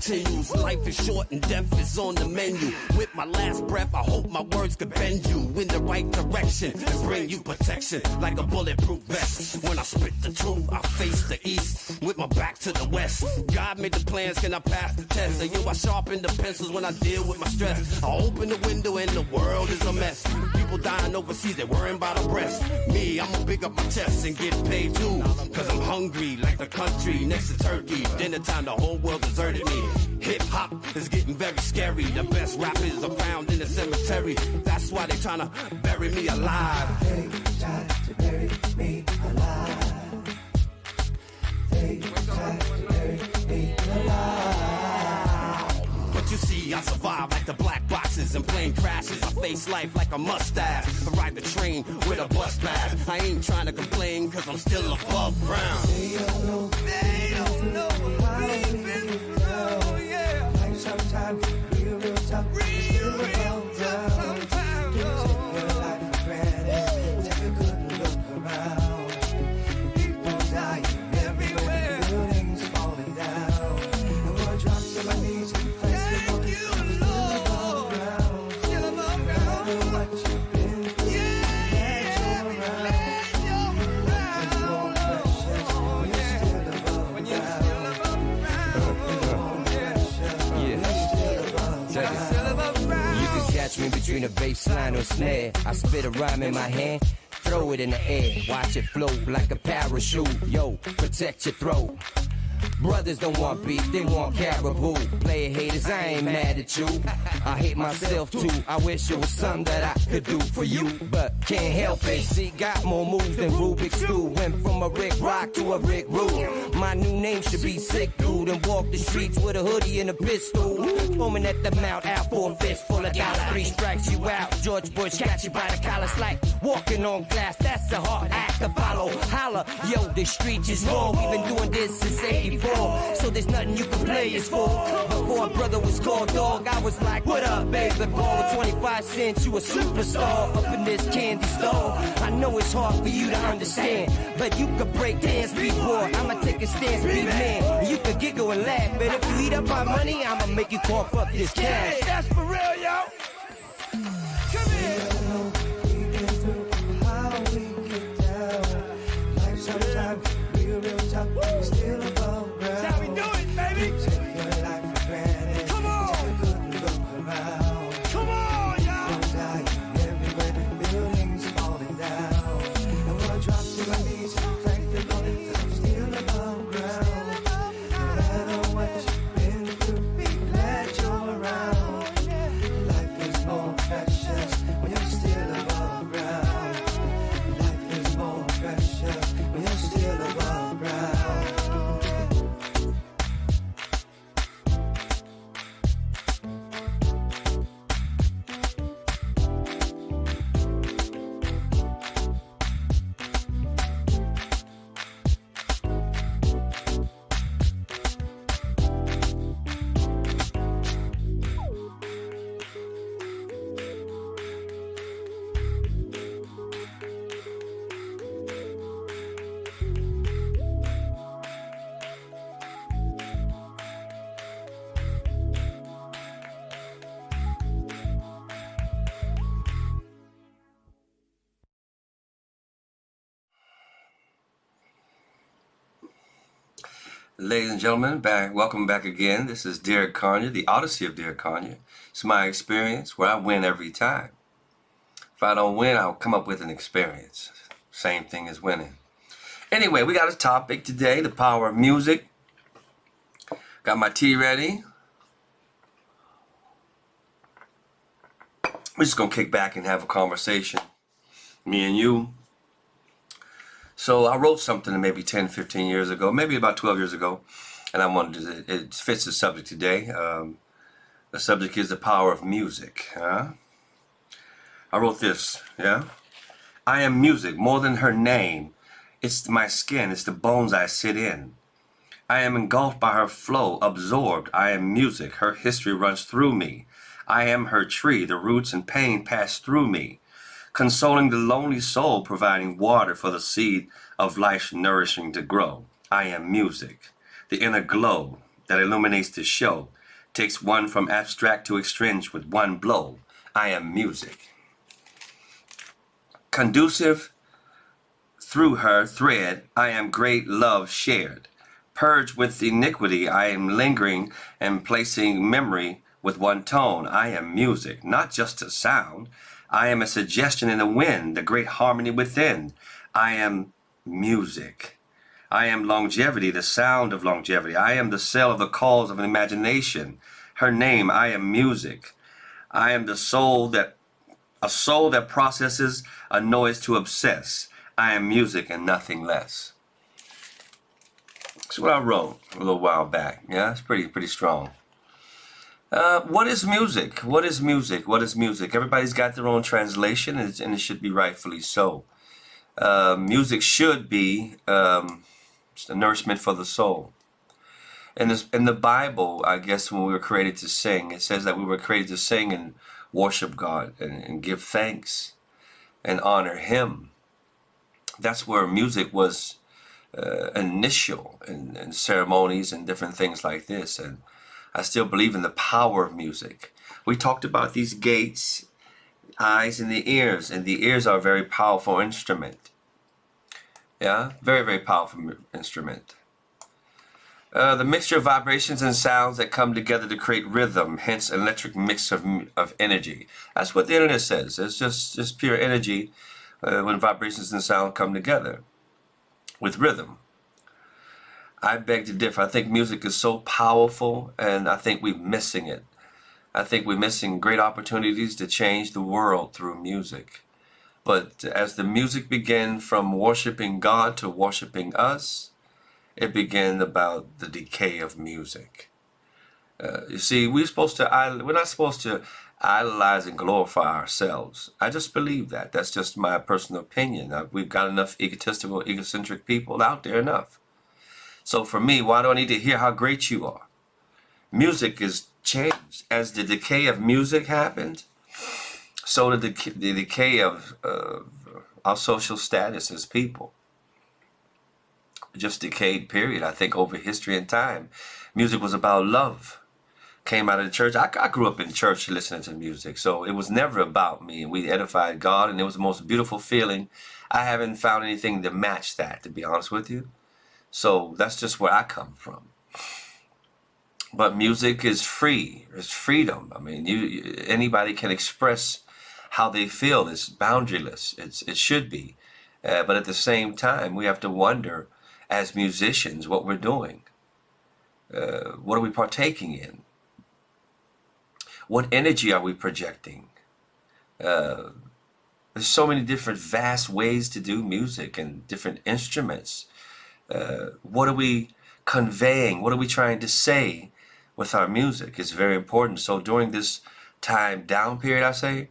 continues. Life is short and death is on the menu. With my last breath, I hope my words could bend you in the right direction and bring you protection like a bulletproof vest. When I spit the truth, I face the east with my back to the west. God made the plans, can I pass the test? And yo, I sharpen the pencils when I deal with my stress. I open the window and the world is a mess. People dying overseas, they're worrying about a breast. Me, I'ma pick up my chest and get paid too. Cause I'm hungry like the country next to Turkey. Dinner time, the whole world deserted me. Hip hop is getting very scary. The best rappers are found in the cemetery. That's why they tryna bury me alive. They tried to bury me alive. They tried to bury me alive. But you see, I survive like the black boxes and plane crashes. I face life like a mustache. I ride the train with a bus pass. I ain't trying to complain cause I'm still above ground. They don't know how we've been through, yeah. Life sometimes real tough. Real tough sometimes. Take your life for granted. Take a good look around. People dying everywhere. Buildings falling down. The world drops to my knees and thank you, Lord. Still above ground. No matter what you've been through. Yeah, we glad you're around. When you're still above ground. You can catch me between a bass line or snare. I spit a rhyme in my hand, throw it in the air, watch it float like a parachute. Yo, protect your throat. Brothers don't want beef, they want caribou. Player haters, I ain't mad at you. I hate myself too. I wish it was something that I could do for you, but can't help it. See, got more moves than Rubik's Cube. Went from a Rick Rock to a Rick Rule. My new name should be Sick Dude, and walk the streets with a hoodie and a pistol. Foaming at the mouth, out for a fist full of dollars. 3 strikes you out. George Bush got you by the collar. It's like walking on glass. That's a hard act to follow. Holla, yo, the street is raw. We've been doing this since 84, so there's nothing you can play us for. Before a brother was called dog, I was like, what up, baby? Boy, with 25 cents, you a superstar up in this candy store. I know it's hard for you to understand, but you could break dance, be boy. I'ma take a stance, be man. You could giggle and laugh, but if you eat up my money, I'ma make you cough up this cash. That's for real, yo. Come here. We've been through how we get down. Life sometimes real tough. We're still above ground. That's how we do it, baby. Take your life for granted. Come on. Take a good look around. Come on, y'all. People dying everywhere. Buildings falling down. The world drops to my knees. Thank the Lord that I'm still above ground. No matter what you've been through, be glad you're around. Life is more precious when you're still above ground. Life is more precious when you're still above ground. Ladies and gentlemen, welcome back again. This is Derek Conyer, the Odyssey of Derek Conyer. It's my experience where I win every time. If I don't win, I'll come up with an experience. Same thing as winning. Anyway, we got a topic today, the power of music. Got my tea ready. We're just going to kick back and have a conversation, me and you. So I wrote something maybe 10, 15 years ago, maybe about 12 years ago, and I wanted to, it fits the subject today. The subject is the power of music. I wrote this, yeah? I am music, more than her name. It's my skin, it's the bones I sit in. I am engulfed by her flow, absorbed. I am music, her history runs through me. I am her tree, the roots and pain pass through me. Consoling the lonely soul, providing water for the seed of life nourishing to grow. I am music, the inner glow that illuminates the show. Takes one from abstract to extrinsic with one blow. I am music. Conducive through her thread, I am great love shared. Purged with iniquity, I am lingering and placing memory with one tone. I am music, not just a sound. I am a suggestion in the wind, the great harmony within. I am music. I am longevity, the sound of longevity. I am the cell of the cause of an imagination. Her name, I am music. I am the soul that, a soul that processes a noise to obsess. I am music and nothing less. That's what I wrote a little while back. Yeah, it's pretty strong. What is music? What is music? What is music? Everybody's got their own translation, and it should be rightfully so. Music should be a nourishment for the soul. In the Bible, I guess when we were created to sing, it says that we were created to sing and worship God and give thanks and honor Him. That's where music was initial in ceremonies and different things like this. And I still believe in the power of music. We talked about these gates, eyes, and the ears are a very powerful instrument. Yeah, very, very powerful instrument. The mixture of vibrations and sounds that come together to create rhythm, hence electric mix of energy. That's what the internet says. It's just pure energy when vibrations and sound come together with rhythm. I beg to differ. I think music is so powerful, and I think we're missing it. I think we're missing great opportunities to change the world through music. But as the music began from worshiping God to worshiping us, it began about the decay of music. You see, we're not supposed to idolize and glorify ourselves. I just believe that. That's just my personal opinion. We've got enough egotistical, egocentric people out there enough. So for me, why do I need to hear how great you are? Music is changed. As the decay of music happened, so did the decay of our social status as people. Just decayed, period. I think over history and time, music was about love. Came out of the church. I grew up in church listening to music, so it was never about me. And we edified God, and it was the most beautiful feeling. I haven't found anything to match that, to be honest with you. So that's just where I come from. But music is free. It's freedom. I mean, anybody can express how they feel. It's boundaryless. It should be. But at the same time, we have to wonder, as musicians, what we're doing. What are we partaking in? What energy are we projecting? There's so many different vast ways to do music and different instruments. What are we conveying? What are we trying to say with our music? It's very important. So during this time down period, I say,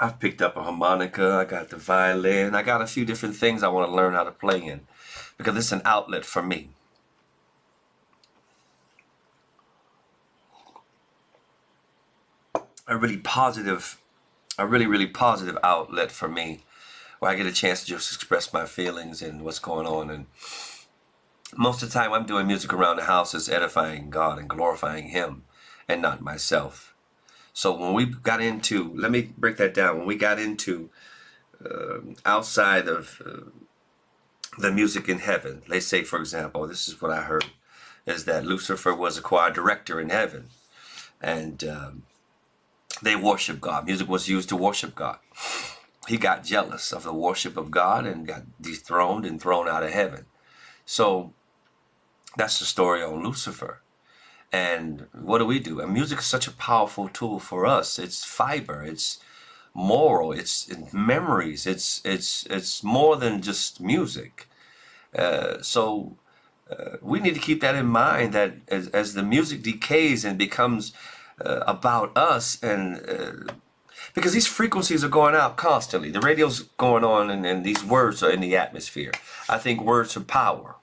I've picked up a harmonica, I got the violin, I got a few different things I want to learn how to play in, because it's an outlet for me. A really positive outlet for me, where I get a chance to just express my feelings and what's going on. And most of the time I'm doing music around the house is edifying God and glorifying Him and not myself. So when we got into, let me break that down. When we got into outside of the music in heaven, let's say, for example, this is what I heard, is that Lucifer was a choir director in heaven. And they worship God. Music was used to worship God. He got jealous of the worship of God and got dethroned and thrown out of heaven. So that's the story on Lucifer. And what do? And music is such a powerful tool for us. It's fiber. It's moral. It's memories. It's more than just music. So we need to keep that in mind, that as the music decays and becomes about us, and because these frequencies are going out constantly. The radio's going on, and these words are in the atmosphere. I think words are power.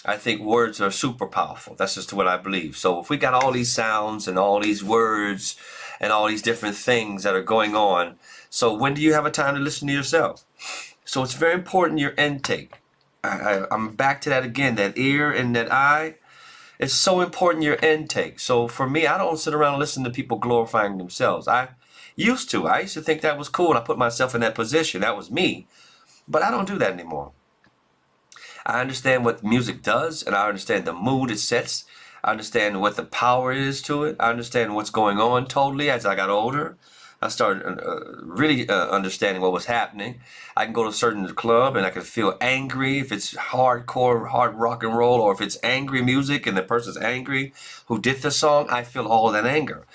I think words are super powerful. That's just what I believe. So if we got all these sounds and all these words and all these different things that are going on, so when do you have a time to listen to yourself? So it's very important, your intake. I'm back to that again, that ear and that eye. It's so important your intake. So for me, I don't sit around and listen to people glorifying themselves. I used to. I used to think that was cool, and I put myself in that position. That was me. But I don't do that anymore. I understand what music does, and I understand the mood it sets. I understand what the power is to it. I understand what's going on totally as I got older. I started really understanding what was happening. I can go to a certain club and I can feel angry if it's hardcore, hard rock and roll, or if it's angry music and the person's angry who did the song, I feel all that anger.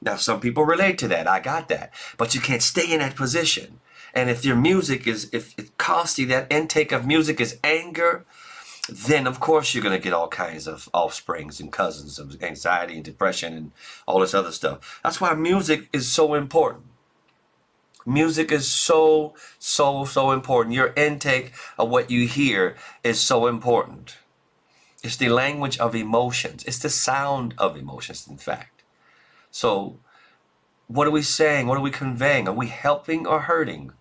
Now, some people relate to that. I got that. But you can't stay in that position. And if your music is, if it costs you, that intake of music is anger, then of course you're going to get all kinds of offsprings and cousins of anxiety and depression and all this other stuff. That's why music is so important. Music is so important. Your intake of what you hear is so important. It's the language of emotions. It's the sound of emotions, in fact. So what are we saying? What are we conveying? Are we helping or hurting?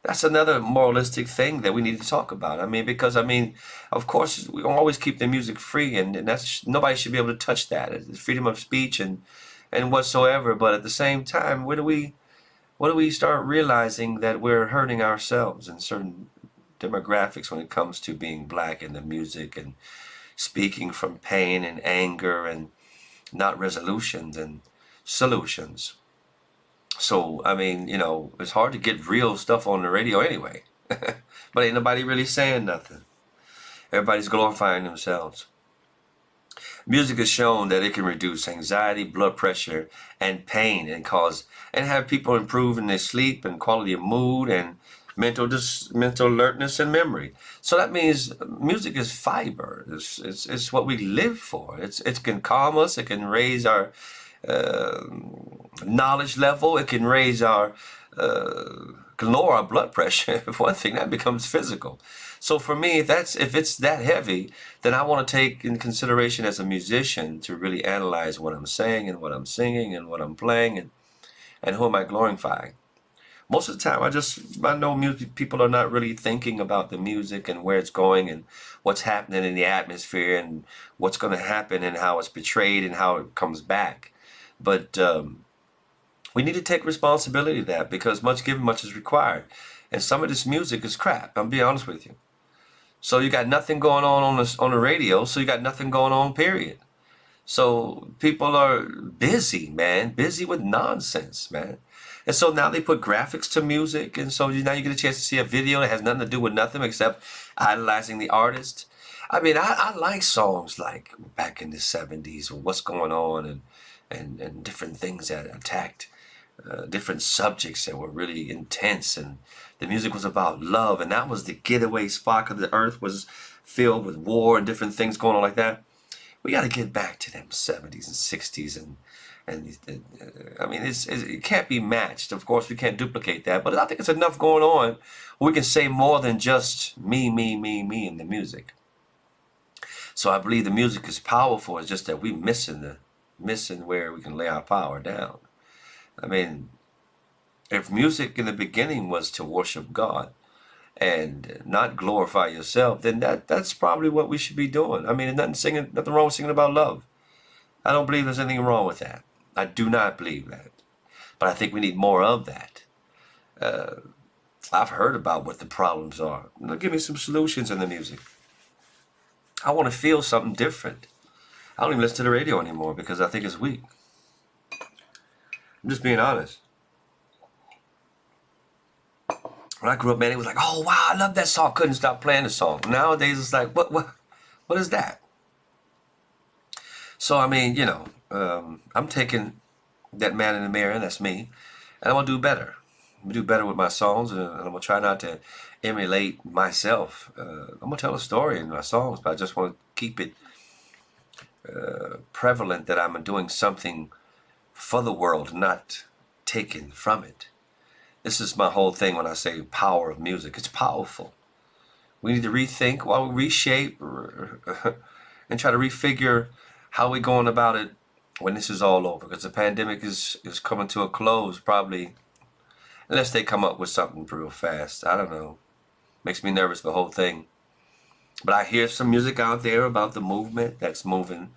That's another moralistic thing that we need to talk about. I mean, because, I mean, of course, we always keep the music free, and that's, nobody should be able to touch that. It's freedom of speech and whatsoever. But at the same time, what do we start realizing that we're hurting ourselves in certain demographics when it comes to being black in the music and speaking from pain and anger and not resolutions and solutions? So, I mean, you know, it's hard to get real stuff on the radio anyway. But ain't nobody really saying nothing. Everybody's glorifying themselves. Music has shown that it can reduce anxiety, blood pressure, and pain, and have people improve in their sleep and quality of mood and mental alertness and memory. So that means music is fiber. It's what we live for. It can calm us. It can raise our knowledge level. It can raise our can lower our blood pressure. If one thing, that becomes physical. So for me, if it's that heavy, then I want to take in consideration as a musician to really analyze what I'm saying and what I'm singing and what I'm playing and who am I glorifying. Most of the time, I know music people are not really thinking about the music and where it's going and what's happening in the atmosphere and what's going to happen and how it's portrayed and how it comes back. But we need to take responsibility of that, because much given, much is required. And some of this music is crap. I'm being honest with you. So you got nothing going on the radio, so you got nothing going on, period. So people are busy, man, busy with nonsense, man. And so now they put graphics to music, and so now you get a chance to see a video that has nothing to do with nothing except idolizing the artist. I mean, I like songs like back in the 70s, what's going on, and different things that attacked different subjects that were really intense, and the music was about love, and that was the getaway spot because the earth was filled with war and different things going on like that. We got to get back to them 70s and 60s, and I mean, it can't be matched. Of course, we can't duplicate that, but I think it's enough going on where we can say more than just me in the music. So I believe the music is powerful. It's just that we're missing where we can lay our power down. I mean, if music in the beginning was to worship God and not glorify yourself, then that's probably what we should be doing. I mean, nothing wrong with singing about love. I don't believe there's anything wrong with that. I do not believe that. But I think we need more of that. I've heard about what the problems are. Now, give me some solutions in the music. I want to feel something different. I don't even listen to the radio anymore because I think it's weak. I'm just being honest. When I grew up, man, it was like, oh, wow, I love that song. Couldn't stop playing the song. Nowadays, it's like, what is that? So, I mean, you know, I'm taking that man in the mirror, and that's me, and I'm going to do better. I'm going to do better with my songs, and I'm going to try not to emulate myself. I'm going to tell a story in my songs, but I just want to keep it prevalent that I'm doing something for the world, not taken from it. This is my whole thing when I say power of music. It's powerful. We need to rethink while we reshape and try to refigure how we're going about it when this is all over. Because the pandemic is coming to a close probably, unless they come up with something real fast. I don't know. Makes me nervous, the whole thing. But I hear some music out there about the movement that's moving.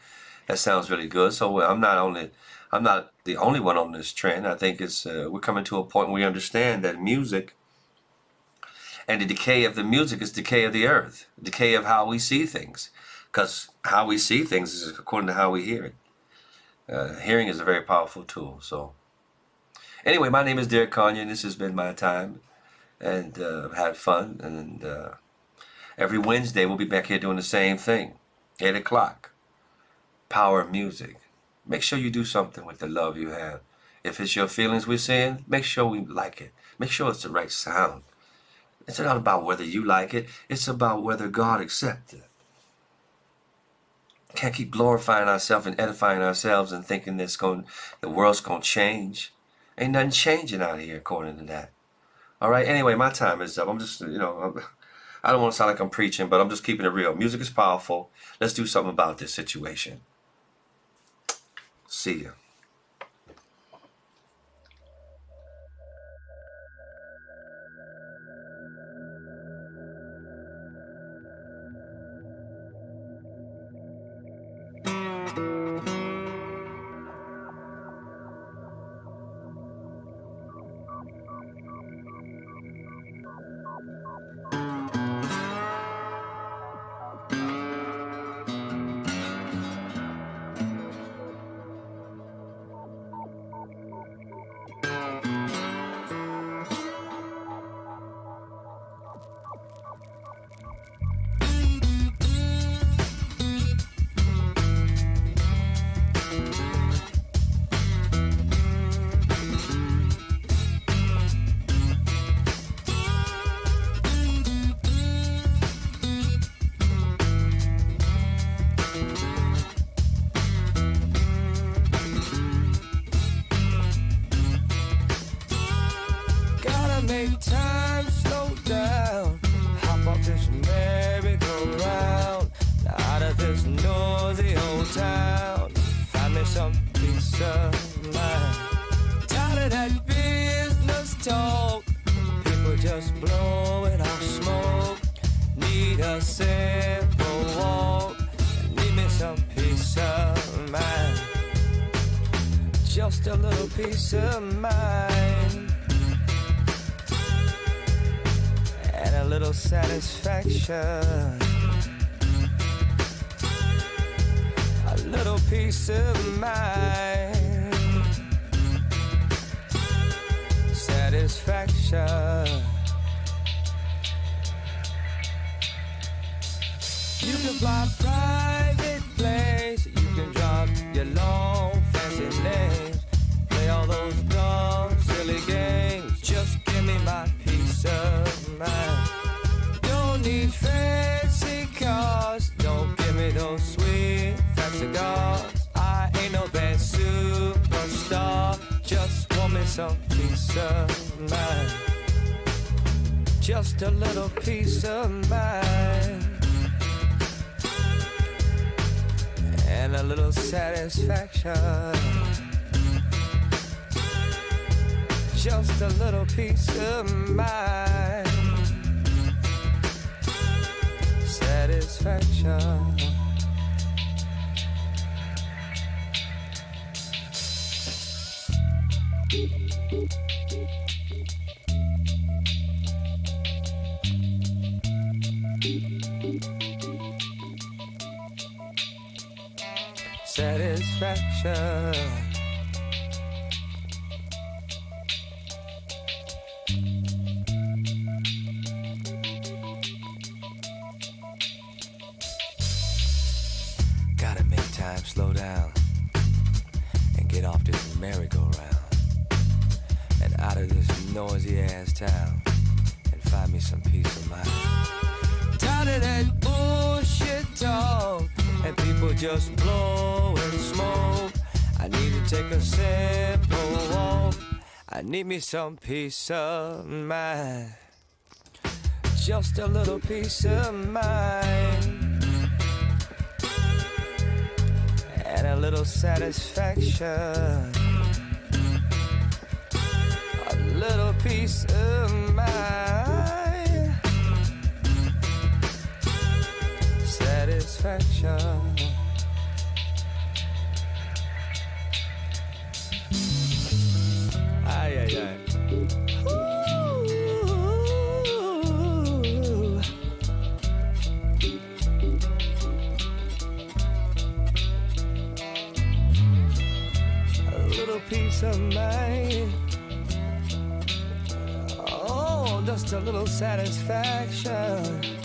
That sounds really good. So I'm not the only one on this trend. I think it's we're coming to a point where we understand that music and the decay of the music is decay of the earth, decay of how we see things. Because how we see things is according to how we hear it. Hearing is a very powerful tool. So anyway, my name is Derek Conyer, and this has been my time. And I've had fun. And every Wednesday we'll be back here doing the same thing. 8 o'clock. Power of music. Make sure you do something with the love you have. If it's your feelings we're saying, make sure we like it. Make sure it's the right sound. It's not about whether you like it. It's about whether God accepts it. Can't keep glorifying ourselves and edifying ourselves and thinking the world's going to change. Ain't nothing changing out here according to that. All right. Anyway, my time is up. I'm just, I don't want to sound like I'm preaching, but I'm just keeping it real. Music is powerful. Let's do something about this situation. See ya. Make time slow down. Hop off this merry-go-round. Out of this noisy old town. Find me some peace of mind. Tired of that business talk. People just blowing off smoke. Need a simple walk. Need me some peace of mind. Just a little peace of mind. And a little satisfaction. A little peace of mind. Satisfaction. You can fly private planes. You can drop your long fancy names. Play all those dumb silly games. Just give me my peace of mind. Don't need fancy cars. Don't give me those sweet fat cigars. I ain't no bad superstar. Just want me some peace of mind. Just a little peace of mind. And a little satisfaction. Just a little peace of mind. Satisfaction. Satisfaction. Gotta make time slow down and get off this merry-go-round and out of this noisy ass town and find me some peace of mind. Tired of that bullshit talk and people just blow and smoke. I need to take a simple walk. I need me some peace of mind. Just a little peace of mind. And a little satisfaction. A little peace of mind. satisfaction. Ay, ay, ay. Ooh. A little peace of mind. Oh, just a little satisfaction.